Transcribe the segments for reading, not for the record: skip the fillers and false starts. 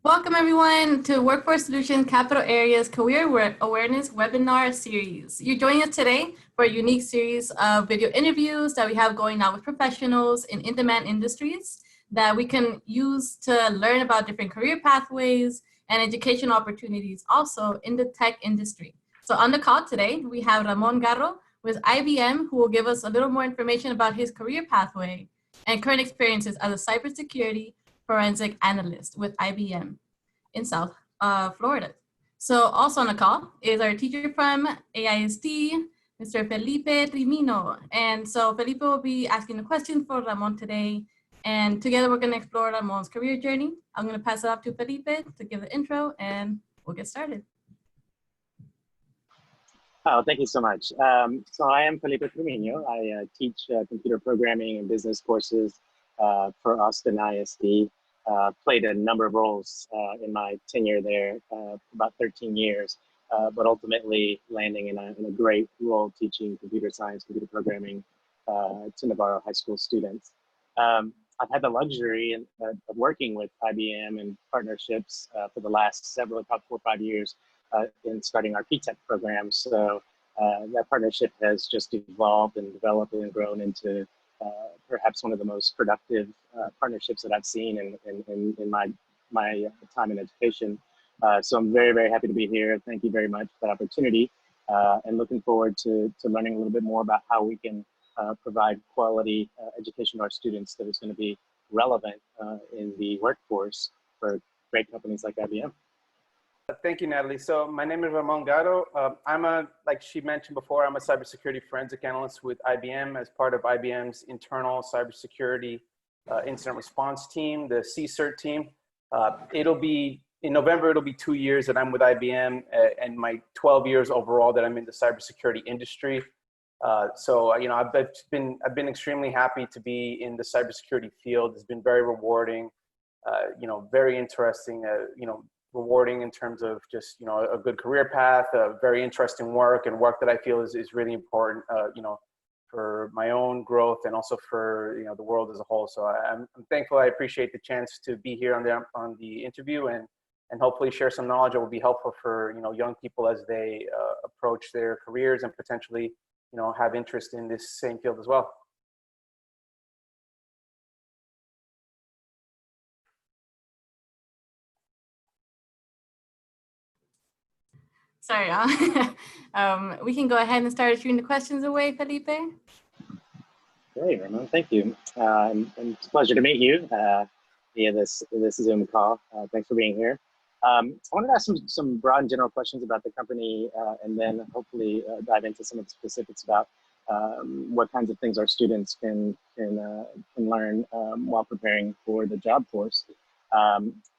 Welcome everyone to Workforce Solutions Capital Areas Career Awareness Webinar Series. You're joining us today for a unique series of video interviews that we have going on with professionals in in-demand industries that we can use to learn about different career pathways and educational opportunities also in the tech industry. So on the call today, we have Ramon Garo with IBM, who will give us a little more information about his career pathway and current experiences as a cybersecurity forensic analyst with IBM in South Florida. So also on the call is our teacher from AISD, Mr. Felipe Rimino. And so Felipe will be asking the question for Ramon today. And together we're gonna explore Ramon's career journey. I'm gonna pass it off to Felipe to give the intro and we'll get started. Oh, thank you so much. So I am Felipe Rimino. I teach computer programming and business courses for Austin ISD. Played a number of roles in my tenure there, about 13 years, but ultimately landing in a great role teaching computer science, computer programming to Navarro High School students. I've had the luxury of working with IBM and partnerships for the last about 4 or 5 years in starting our PTech program. So that partnership has just evolved and developed and grown into perhaps one of the most productive partnerships that I've seen in my time in education. So I'm very, very happy to be here. Thank you very much for that opportunity, and looking forward to learning a little bit more about how we can provide quality education to our students that is going to be relevant in the workforce for great companies like IBM. Thank you, Natalie. So my name is Ramon Garo. Like she mentioned before, I'm a cybersecurity forensic analyst with IBM as part of IBM's internal cybersecurity incident response team, the CSIRT team. In November, it'll be 2 years that I'm with IBM and my 12 years overall that I'm in the cybersecurity industry. So, you know, I've been extremely happy to be in the cybersecurity field. It's been very rewarding, you know, very interesting, you know, rewarding in terms of just, you know, a good career path, very interesting work and work that I feel is really important, you know, for my own growth and also for, you know, the world as a whole. So I'm thankful. I appreciate the chance to be here on the interview and hopefully share some knowledge that will be helpful for, you know, young people as they approach their careers and potentially, you know, have interest in this same field as well. Sorry, we can go ahead and start shooting the questions away, Felipe. Great, Ramon. Thank you. And it's a pleasure to meet you via this Zoom call. Thanks for being here. I wanted to ask some broad and general questions about the company, and then hopefully dive into some of the specifics about what kinds of things our students can learn while preparing for the job force.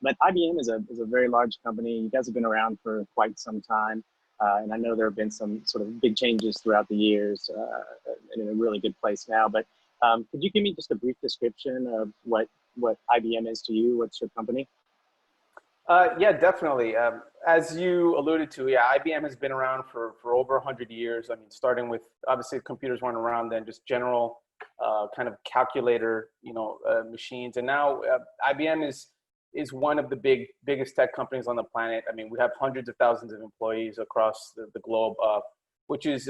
But IBM is a very large company. You guys have been around for quite some time, and I know there have been some sort of big changes throughout the years, and in a really good place now. But could you give me just a brief description of what IBM is to you? What's your company? Yeah, definitely. As you alluded to, yeah, IBM has been around for over 100 years. I mean, starting with, obviously computers weren't around then, just general kind of calculator, you know, machines. And now IBM is one of the biggest tech companies on the planet. I mean, we have hundreds of thousands of employees across the globe, which is,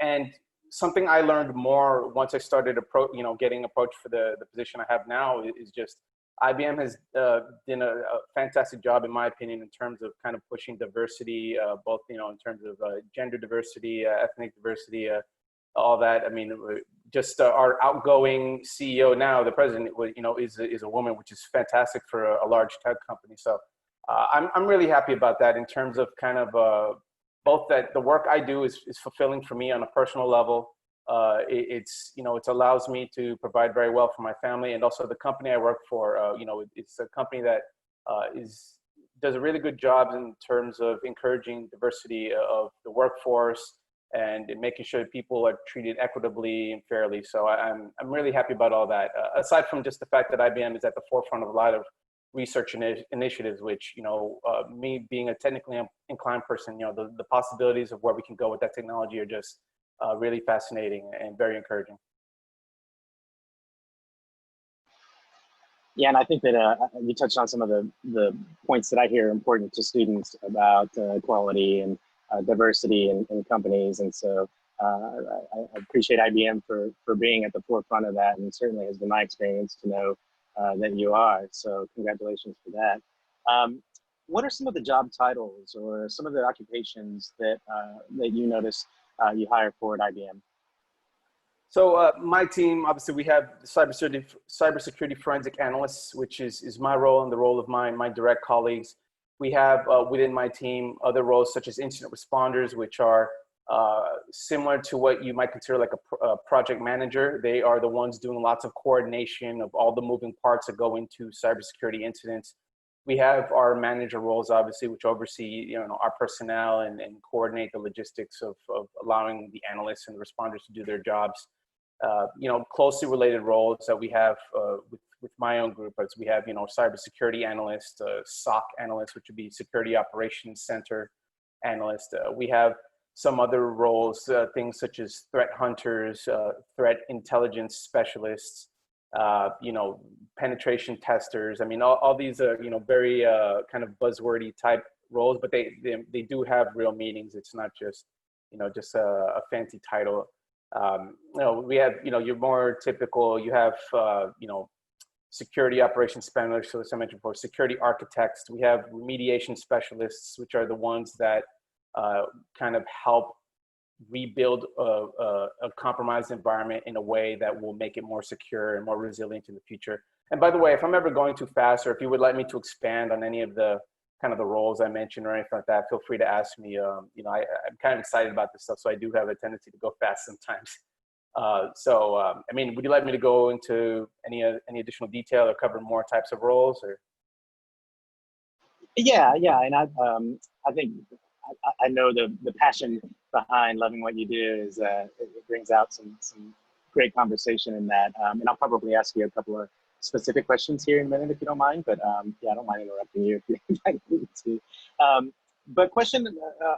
and something I learned more once I started, you know, getting approached for the position I have now is just IBM has done a fantastic job, in my opinion, in terms of kind of pushing diversity, both, you know, in terms of gender diversity, ethnic diversity, all that. I mean, just our outgoing CEO now, the president, you know, is a woman, which is fantastic for a large tech company. So I'm really happy about that in terms of kind of both that the work I do is fulfilling for me on a personal level. It's, you know, it allows me to provide very well for my family, and also the company I work for, you know, it's a company that does a really good job in terms of encouraging diversity of the workforce and making sure that people are treated equitably and fairly. So I'm really happy about all that. Aside from just the fact that IBM is at the forefront of a lot of research initiatives, which, you know, me being a technically inclined person, you know, the possibilities of where we can go with that technology are just really fascinating and very encouraging. Yeah, and I think that you touched on some of the points that I hear important to students about equality and diversity in companies. And so I appreciate IBM for being at the forefront of that, and certainly has been my experience to know that you are. So congratulations for that. What are some of the job titles or some of the occupations that that you notice you hire for at IBM? So my team, obviously, we have the cybersecurity forensic analysts, which is my role and the role of my direct colleagues. We have within my team other roles such as incident responders, which are similar to what you might consider like a project manager. They are the ones doing lots of coordination of all the moving parts that go into cybersecurity incidents. We have our manager roles, obviously, which oversee our personnel and coordinate the logistics of allowing the analysts and the responders to do their jobs. Closely related roles that we have with my own group, as we have, cybersecurity analyst, SOC analyst, which would be security operations center analyst. We have some other roles, things such as threat hunters, threat intelligence specialists, penetration testers. I mean, all these are, very kind of buzzwordy type roles, but they do have real meanings. It's not just, just a fancy title. We have, your more typical, you have, security operations specialists, so as I mentioned before, security architects. We have remediation specialists, which are the ones that kind of help rebuild a compromised environment in a way that will make it more secure and more resilient in the future. And by the way, if I'm ever going too fast, or if you would like me to expand on any of the kind of the roles I mentioned or anything like that, feel free to ask me. I'm kind of excited about this stuff, so I do have a tendency to go fast sometimes. I mean, would you like me to go into any additional detail or cover more types of roles, or? Yeah, and I think I know the passion behind loving what you do is it brings out some great conversation in that, and I'll probably ask you a couple of specific questions here in a minute if you don't mind. But yeah, I don't mind interrupting you if I need to. But question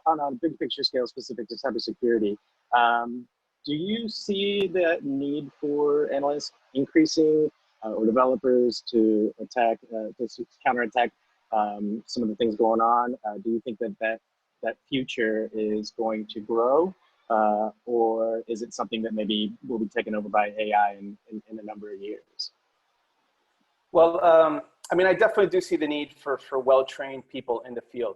on a big picture scale specific to cybersecurity. Do you see the need for analysts increasing or developers to attack, to counterattack some of the things going on? Do you think that future is going to grow, or is it something that maybe will be taken over by AI in a number of years? Well, I mean, I definitely do see the need for well-trained people in the field.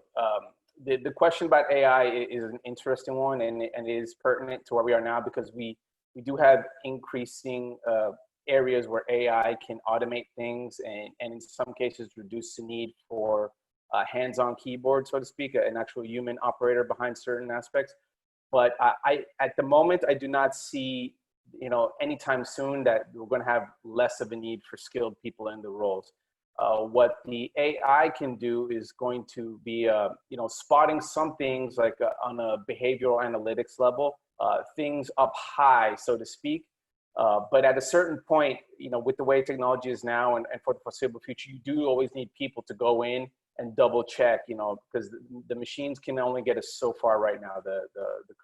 The question about AI is an interesting one, and it is pertinent to where we are now, because we do have increasing areas where AI can automate things and in some cases reduce the need for hands-on keyboard, so to speak, an actual human operator behind certain aspects. But I at the moment, I do not see, anytime soon that we're going to have less of a need for skilled people in the roles. What the AI can do is going to be, spotting some things like on a behavioral analytics level, things up high, so to speak. But at a certain point, with the way technology is now and for the foreseeable future, you do always need people to go in and double check, because the machines can only get us so far right now. The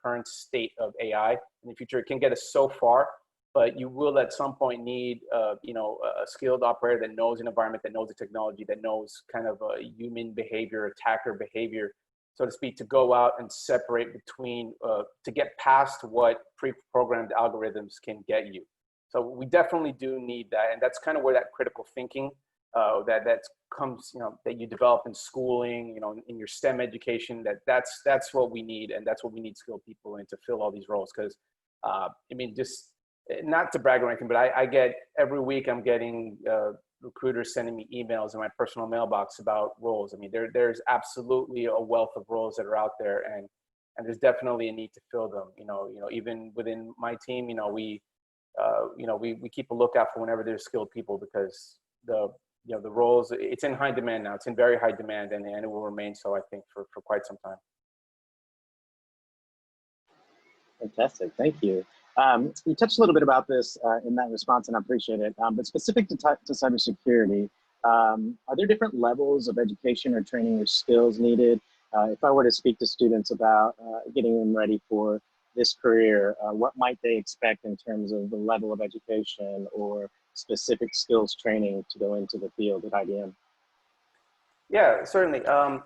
current state of AI in the future, it can get us so far. But you will at some point need, a skilled operator that knows an environment, that knows the technology, that knows kind of a human behavior, attacker behavior, so to speak, to go out and separate between, to get past what pre-programmed algorithms can get you. So we definitely do need that, and that's kind of where that critical thinking that comes, that you develop in schooling, in your STEM education. That's what we need, and that's what we need skilled people in to fill all these roles. Because I mean, just not to brag or anything, but I get every week I'm getting recruiters sending me emails in my personal mailbox about roles. I mean, there's absolutely a wealth of roles that are out there, and there's definitely a need to fill them. Even within my team, we keep a lookout for whenever there's skilled people, because the roles, it's in high demand now. It's in very high demand, and it will remain so, I think, for quite some time. Fantastic, thank you. You touched a little bit about this in that response, and I appreciate it. But specific to cybersecurity, are there different levels of education or training or skills needed? If I were to speak to students about getting them ready for this career, what might they expect in terms of the level of education or specific skills training to go into the field at IBM? Yeah, certainly. I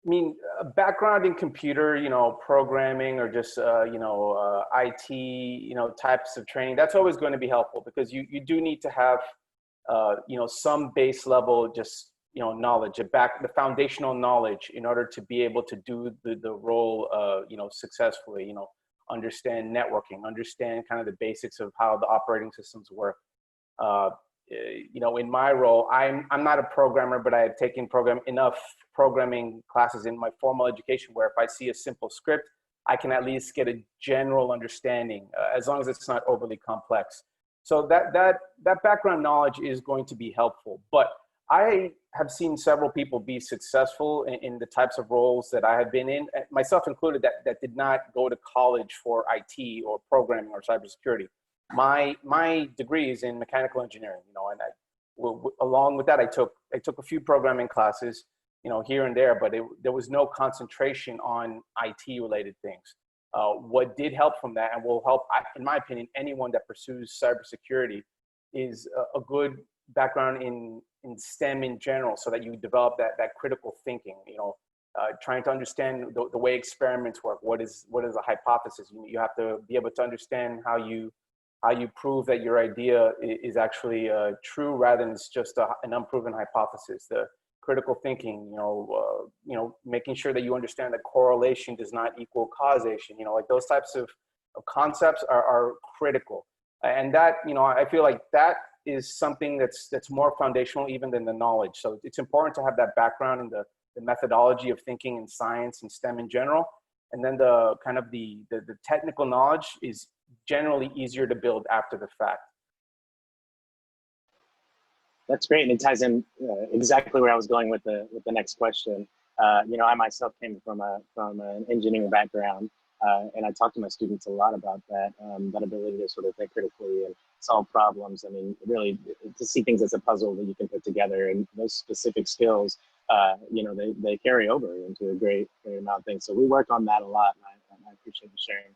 mean, a background in computer, programming or just, IT, types of training, that's always going to be helpful because you do need to have, some base level, just, knowledge, the foundational knowledge in order to be able to do the role, successfully, understand networking, understand kind of the basics of how the operating systems work. Uh, in my role, I'm not a programmer, but I have taken enough programming classes in my formal education where if I see a simple script, I can at least get a general understanding, as long as it's not overly complex. So that background knowledge is going to be helpful. But I have seen several people be successful in the types of roles that I have been in, myself included, that did not go to college for IT or programming or cybersecurity. My degree is in mechanical engineering, and along with that, I took a few programming classes, here and there, but there was no concentration on IT related things. What did help from that, and will help, in my opinion, anyone that pursues cybersecurity, is a good background in STEM in general, so that you develop that critical thinking. Trying to understand the way experiments work. What is a hypothesis? You have to be able to understand how you prove that your idea is actually true, rather than it's just an unproven hypothesis. The critical thinking, making sure that you understand that correlation does not equal causation. Like those types of concepts are critical, and that I feel like that is something that's more foundational even than the knowledge. So it's important to have that background in the methodology of thinking in science and STEM in general, and then the kind of the technical knowledge is generally easier to build after the fact. That's great, and it ties in exactly where I was going with the next question. I myself came from an engineering background, and I talk to my students a lot about that ability to sort of think critically and solve problems. I mean, really to see things as a puzzle that you can put together, and those specific skills, they carry over into a great amount of things. So we work on that a lot, and I appreciate you sharing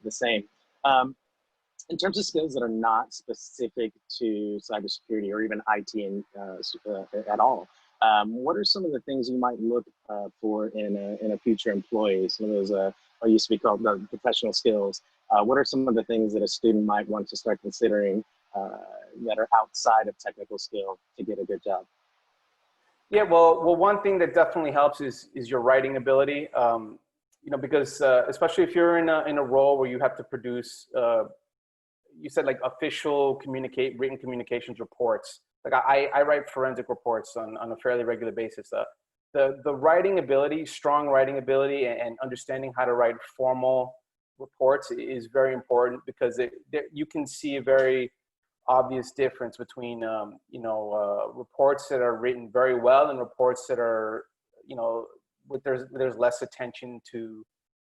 the same. In terms of skills that are not specific to cybersecurity or even IT at all, what are some of the things you might look for in a future employee? Some of those what used to be called the professional skills. What are some of the things that a student might want to start considering that are outside of technical skill to get a good job? Yeah, well, one thing that definitely helps is your writing ability. Because especially if you're in a role where you have to produce, you said like official written communications reports. Like I write forensic reports on a fairly regular basis. The writing ability, strong writing ability, and understanding how to write formal reports is very important, because you can see a very obvious difference between reports that are written very well and reports that are there's less attention to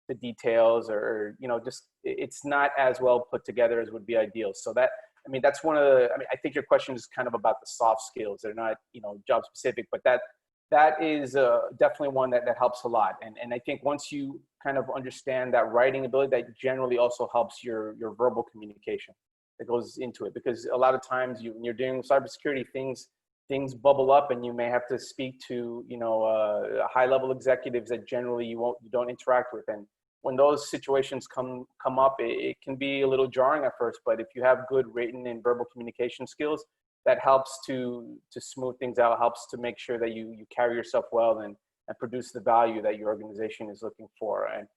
the details, or just it's not as well put together as would be ideal. So that's one of the, I think your question is kind of about the soft skills. They're not job specific, but that is definitely one that helps a lot. And I think once you kind of understand that writing ability, that generally also helps your verbal communication that goes into it, because a lot of times when you're doing cybersecurity, things bubble up, and you may have to speak to high level executives that generally you don't interact with. And when those situations come up, it can be a little jarring at first, but if you have good written and verbal communication skills, that helps to smooth things out, helps to make sure that you carry yourself well and produce the value that your organization is looking for. And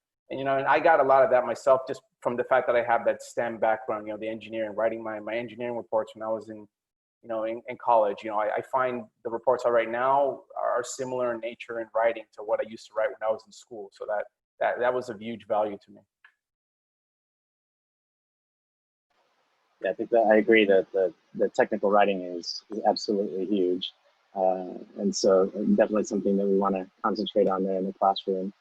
I got a lot of that myself, just from the fact that I have that STEM background, the engineering, writing my engineering reports when I was in college. I find the reports I write now are similar in nature and writing to what I used to write when I was in school. So that was of huge value to me. Yeah, I think that I agree that the technical writing is absolutely huge. And so definitely something that we want to concentrate on there in the classroom.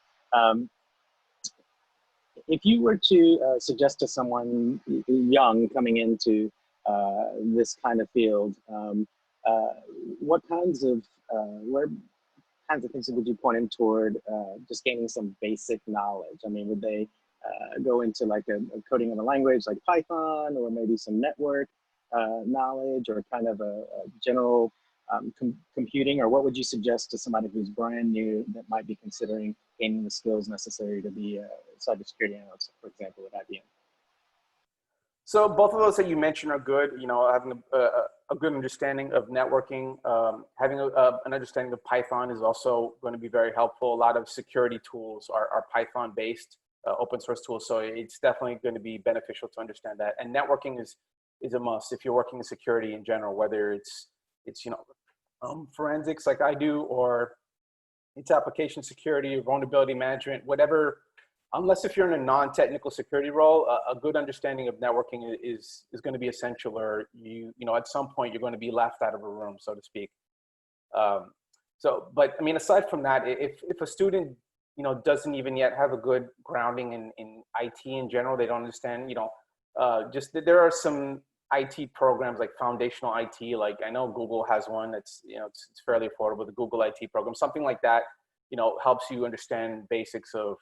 If you were to suggest to someone young coming into this kind of field, what kinds of things would you point them toward just gaining some basic knowledge? I mean, would they go into like a coding of a language like Python, or maybe some network knowledge or kind of a general computing, or what would you suggest to somebody who's brand new that might be considering gaining the skills necessary to be a cybersecurity analyst, for example, at IBM? So both of those that you mentioned are good. You know, having a good understanding of networking, having an understanding of Python is also going to be very helpful. A lot of security tools are Python based, open source tools. So it's definitely going to be beneficial to understand that. And networking is a must if you're working in security in general, whether it's you know, forensics like I do, or it's application security, vulnerability management, whatever. Unless if you're in a non-technical security role, a good understanding of networking is going to be essential, or you know, at some point you're going to be left out of a room, so to speak. But I mean, aside from that, if a student, you know, doesn't even yet have a good grounding in IT in general, they don't understand, you know, just there are some IT programs like foundational IT, like I know Google has one that's, you know, it's fairly affordable, the Google IT program, something like that, you know, helps you understand basics of,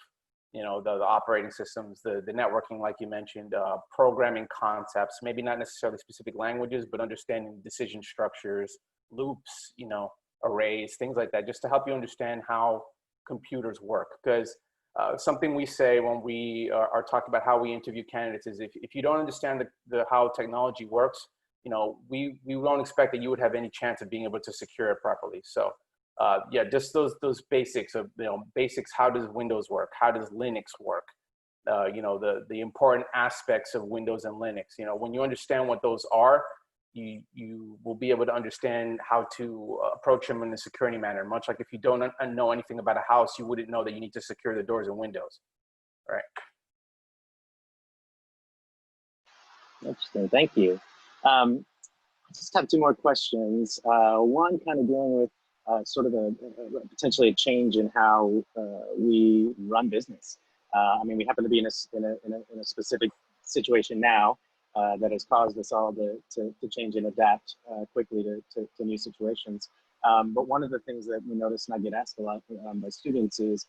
you know, the operating systems, the networking, like you mentioned, programming concepts, maybe not necessarily specific languages, but understanding decision structures, loops, you know, arrays, things like that, just to help you understand how computers work. Because something we say when we are talking about how we interview candidates is if you don't understand how technology works, you know, we don't expect that you would have any chance of being able to secure it properly. So yeah, just those basics of, you know, basics. How does Windows work? How does Linux work? You know, the important aspects of Windows and Linux. You know, when you understand what those are, you will be able to understand how to approach them in a security manner. Much like if you don't know anything about a house, you wouldn't know that you need to secure the doors and windows, right? Interesting, thank you. I just have two more questions. One kind of dealing with sort of potentially a change in how we run business. I mean, we happen to be in a specific situation now that has caused us all to change and adapt quickly to new situations. But one of the things that we notice, and I get asked a lot by students, is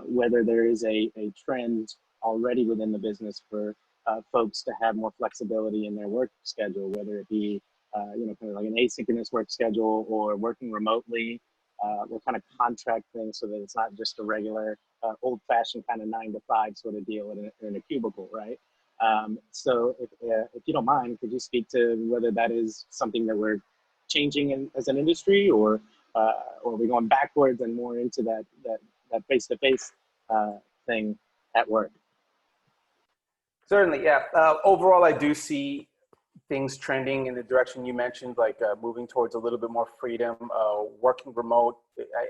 whether there is a trend already within the business for folks to have more flexibility in their work schedule, whether it be you know, kind of like an asynchronous work schedule or working remotely, or kind of contract things so that it's not just a regular old-fashioned kind of 9-to-5 sort of deal in a cubicle, right? So if you don't mind, could you speak to whether that is something that we're changing as an industry, or are we going backwards and more into that face-to-face thing at work? Certainly, yeah. Overall, I do see things trending in the direction you mentioned, like moving towards a little bit more freedom, working remote.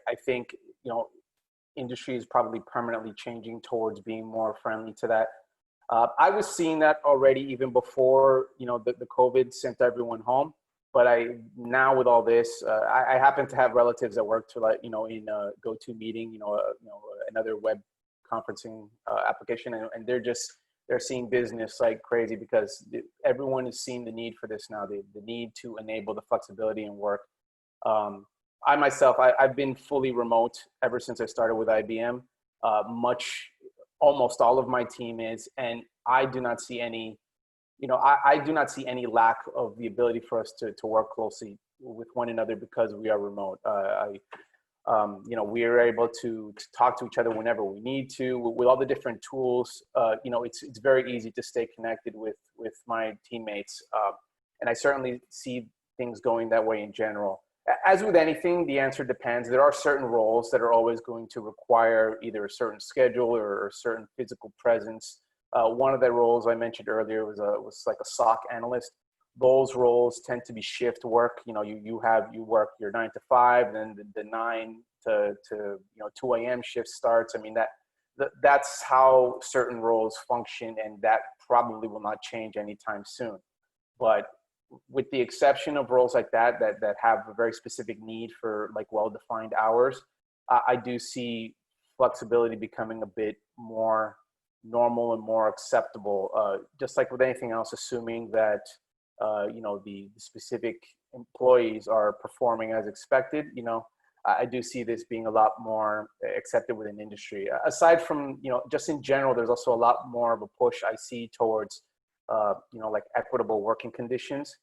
I think, you know, industry is probably permanently changing towards being more friendly to that. I was seeing that already even before, you know, the COVID sent everyone home. But now with all this, I happen to have relatives that work to, like, you know, in a GoToMeeting, you know, another web conferencing application, and they're seeing business like crazy because everyone is seeing the need for this now, the need to enable the flexibility in work. I myself, I've been fully remote ever since I started with IBM. Almost all of my team is, and I do not see any, you know, I do not see any lack of the ability for us to work closely with one another because we are remote. You know, we are able to talk to each other whenever we need to with all the different tools. You know, it's very easy to stay connected with my teammates. And I certainly see things going that way in general. As with anything, the answer depends. There are certain roles that are always going to require either a certain schedule or a certain physical presence. One of the roles I mentioned earlier was like a SOC analyst. Those roles tend to be shift work. You know, you work your 9 to 5, then the 9 to you know 2 a.m. shift starts. I mean, that's how certain roles function, and that probably will not change anytime soon. But with the exception of roles like that have a very specific need for like well-defined hours, I do see flexibility becoming a bit more normal and more acceptable. Just like with anything else, assuming that you know, the specific employees are performing as expected, you know, I do see this being a lot more accepted within industry. Aside from, you know, just in general, there's also a lot more of a push I see towards, you know, like equitable working conditions.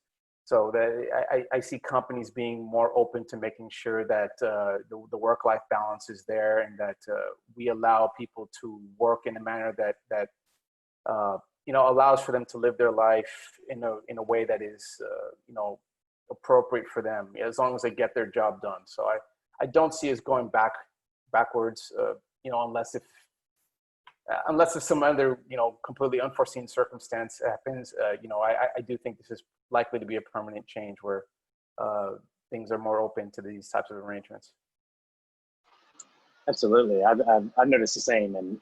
So that I see companies being more open to making sure that the work-life balance is there, and that we allow people to work in a manner that allows for them to live their life in a way that is appropriate for them, as long as they get their job done. So I don't see us going backwards, unless if some other completely unforeseen circumstance happens. I do think this is likely to be a permanent change where things are more open to these types of arrangements. Absolutely, I've noticed the same, and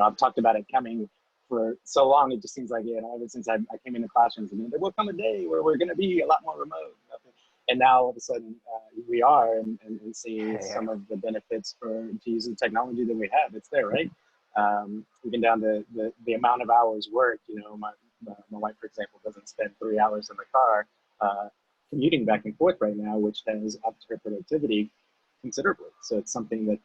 I've talked about it coming for so long. It just seems like ever since I came into classrooms, and there will come a day where we're going to be a lot more remote. And now all of a sudden we are, and see some of the benefits to use the technology that we have. It's there, right? Even down to the amount of hours worked. My wife, for example, doesn't spend 3 hours in the car commuting back and forth right now, which has upped her productivity considerably. So it's something that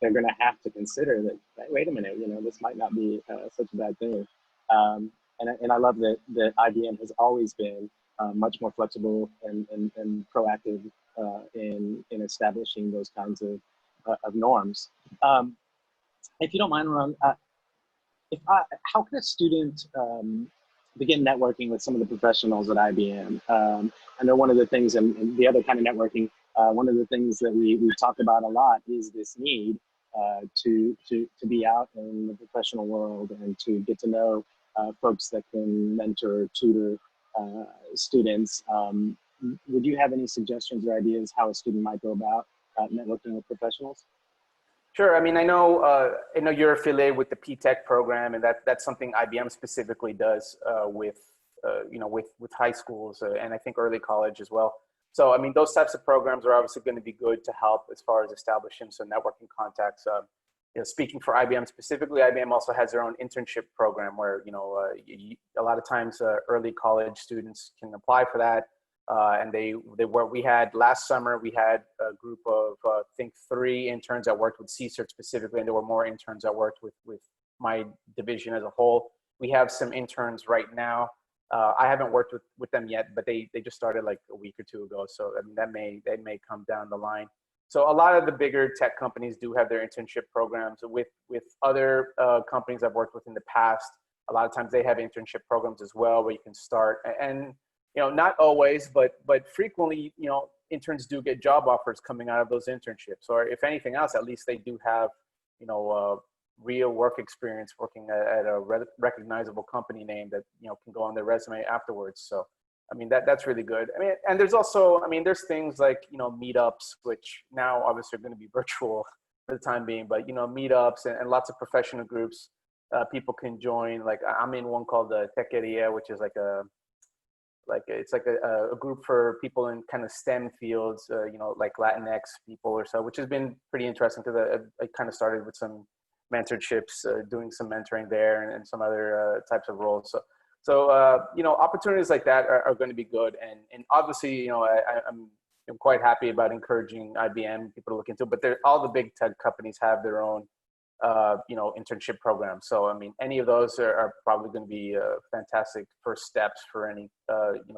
they're going to have to consider, that, hey, wait a minute, this might not be such a bad thing. And I love that IBM has always been much more flexible and proactive in establishing those kinds of norms. If you don't mind, Ramon, how can a student begin networking with some of the professionals at IBM? I know one of the things, and the other kind of networking, one of the things that we talk about a lot is this need to be out in the professional world and to get to know folks that can mentor, tutor students. Would you have any suggestions or ideas how a student might go about networking with professionals? Sure. I mean, I know you're affiliated with the PTech program, and that's something IBM specifically does with high schools and I think early college as well. So, I mean, those types of programs are obviously going to be good to help as far as establishing some networking contacts. Speaking for IBM specifically, IBM also has their own internship program where, a lot of times early college students can apply for that. And we had last summer, we had a group of, I think 3 interns that worked with CSERT specifically, and there were more interns that worked with my division as a whole. We have some interns right now. I haven't worked with them yet, but they just started like a week or 2 ago. So I mean, they may come down the line. So a lot of the bigger tech companies do have their internship programs. With other companies I've worked with in the past, a lot of times they have internship programs as well, where you can start. And not always, but frequently, interns do get job offers coming out of those internships. Or if anything else, at least they do have, real work experience working at a recognizable company name that, can go on their resume afterwards. So, I mean, that's really good. I mean, and there's also, there's things like, meetups, which now obviously are going to be virtual for the time being, but, meetups and lots of professional groups people can join. Like I'm in one called the Techeria, which is it's like a group for people in kind of STEM fields, like Latinx people or so, which has been pretty interesting because I kind of started with some mentorships, doing some mentoring there and some other types of roles. So opportunities like that are going to be good. And obviously, I'm quite happy about encouraging IBM people to look into, but all the big tech companies have their own internship programs. So, I mean, any of those are probably going to be fantastic first steps for any,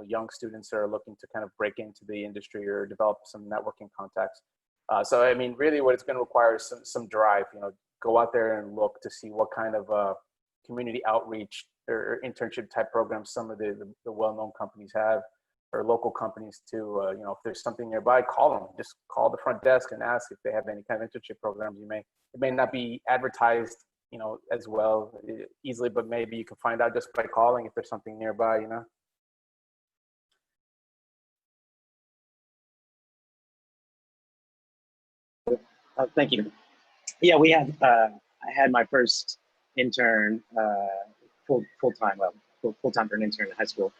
young students that are looking to kind of break into the industry or develop some networking contacts. So, I mean, really what it's going to require is some drive, go out there and look to see what kind of community outreach or internship type programs some of the well-known companies have, or local companies too. If there's something nearby, call them. Just call the front desk and ask if they have any kind of internship programs. It may not be advertised, as well easily, but maybe you can find out just by calling if there's something nearby. Thank you. Yeah, I had my first intern full-time for an intern in high school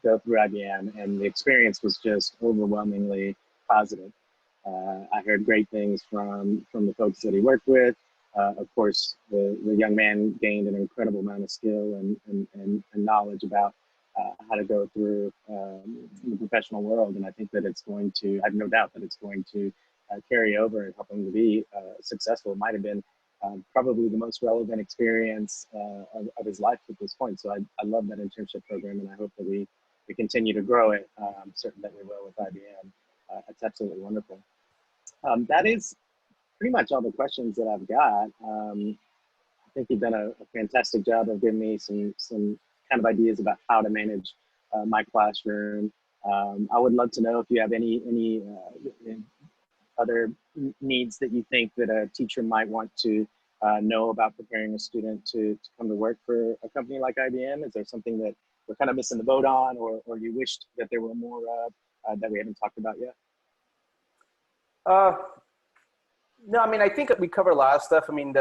go through IBM, and the experience was just overwhelmingly positive. I heard great things from the folks that he worked with. Of course, the young man gained an incredible amount of skill and knowledge about how to go through the professional world. And I think that I have no doubt that it's going to carry over and help him to be successful. It might have been probably the most relevant experience of his life at this point. So I love that internship program, and I hope that we we continue to grow it. I'm certain that we will with IBM. It's absolutely wonderful. That is pretty much all the questions that I've got. I think you've done a fantastic job of giving me some kind of ideas about how to manage my classroom. I would love to know if you have any other needs that you think that a teacher might want to know about preparing a student to come to work for a company like IBM. Is there something that we're kind of missing the boat on, or you wished that there were more that we haven't talked about yet? No, I mean, I think we covered a lot of stuff. I mean,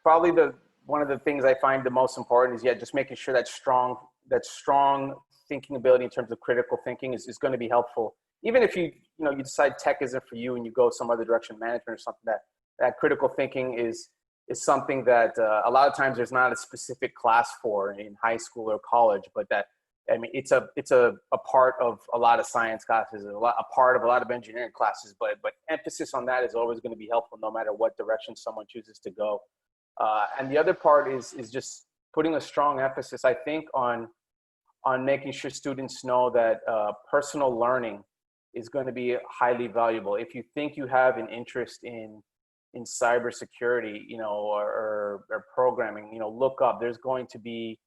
probably one of the things I find the most important is, yeah, just making sure that strong thinking ability in terms of critical thinking is going to be helpful. Even if you decide tech isn't for you and you go some other direction, management or something, that critical thinking is something that a lot of times there's not a specific class for in high school or college, but that, I mean, it's a part of a lot of science classes, a part of a lot of engineering classes, but emphasis on that is always going to be helpful no matter what direction someone chooses to go. And the other part is just putting a strong emphasis, I think, on making sure students know that personal learning is going to be highly valuable. If you think you have an interest in cybersecurity, or programming, look up. There's going to be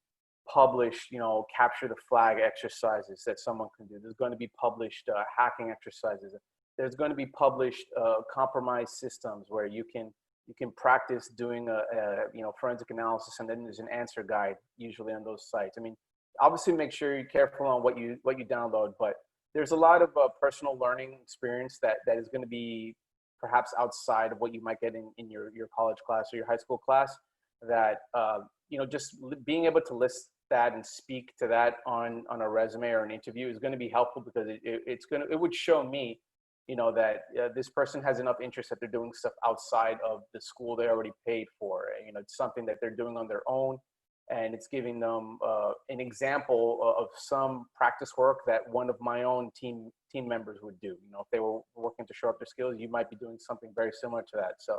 published, capture the flag exercises that someone can do. There's going to be published hacking exercises. There's going to be published compromise systems where you can practice doing a forensic analysis, and then there's an answer guide usually on those sites. I mean, obviously make sure you're careful on what you download, but there's a lot of personal learning experience that is going to be perhaps outside of what you might get in your college class or your high school class, that just being able to list that and speak to that on a resume or an interview is going to be helpful, because it would show me that this person has enough interest that they're doing stuff outside of the school they already paid for. It's something that they're doing on their own, and it's giving them an example of some practice work that one of my own team members would do. If they were working to show up their skills, you might be doing something very similar to that. So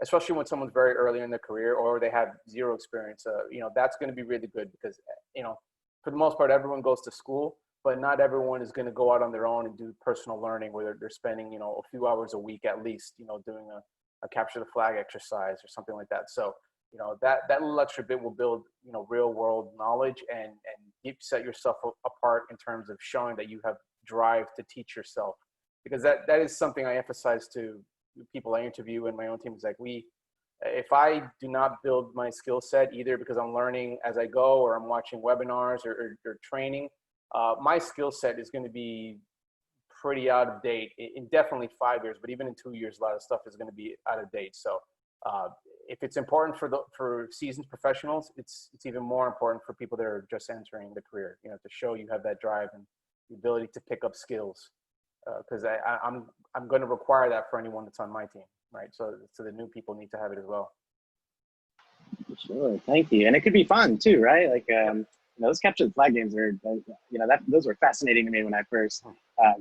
especially when someone's very early in their career or they have zero experience, that's going to be really good, because for the most part, everyone goes to school, but not everyone is going to go out on their own and do personal learning where they're spending a few hours a week at least doing a capture the flag exercise or something like that. So that little extra bit will build real world knowledge and set yourself apart in terms of showing that you have drive to teach yourself, because that is something I emphasize to people I interview in my own team. Is like, if I do not build my skill set, either because I'm learning as I go or I'm watching webinars or training, my skill set is going to be pretty out of date in definitely 5 years, but even in 2 years, a lot of stuff is going to be out of date. So if it's important for seasoned professionals, it's even more important for people that are just entering the career, to show you have that drive and the ability to pick up skills, because I'm going to require that for anyone that's on my team, right? So the new people need to have it as well. Sure, thank you. And it could be fun too, right? Like those capture the flag games are, those were fascinating to me when I first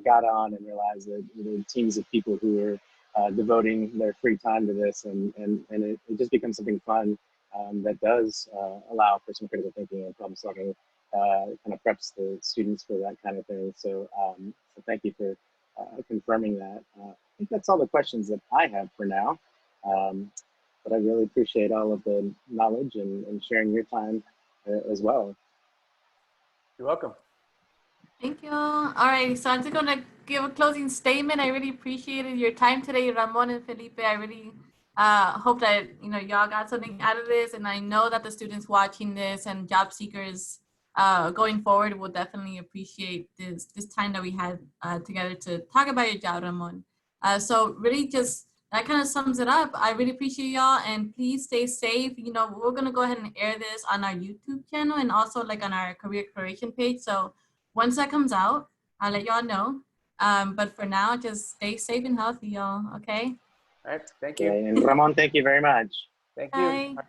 got on and realized that the teams of people who were devoting their free time to this, and it just becomes something fun that does allow for some critical thinking and problem solving, kind of preps the students for that kind of thing. So, so thank you for confirming that. I think that's all the questions that I have for now, but I really appreciate all of the knowledge and sharing your time as well. You're welcome. Thank you. All right, so I'm just going to give a closing statement. I really appreciated your time today, Ramon and Felipe. I really hope that y'all got something out of this, and I know that the students watching this and job seekers going forward will definitely appreciate this time that we had together to talk about your job, Ramon. So really just that kind of sums it up. I really appreciate y'all, and please stay safe. We're going to go ahead and air this on our YouTube channel and also like on our career exploration page. So once that comes out, I'll let y'all know. But for now, just stay safe and healthy, y'all. Okay? All right. Thank you. And Ramon, thank you very much. Thank you. Bye.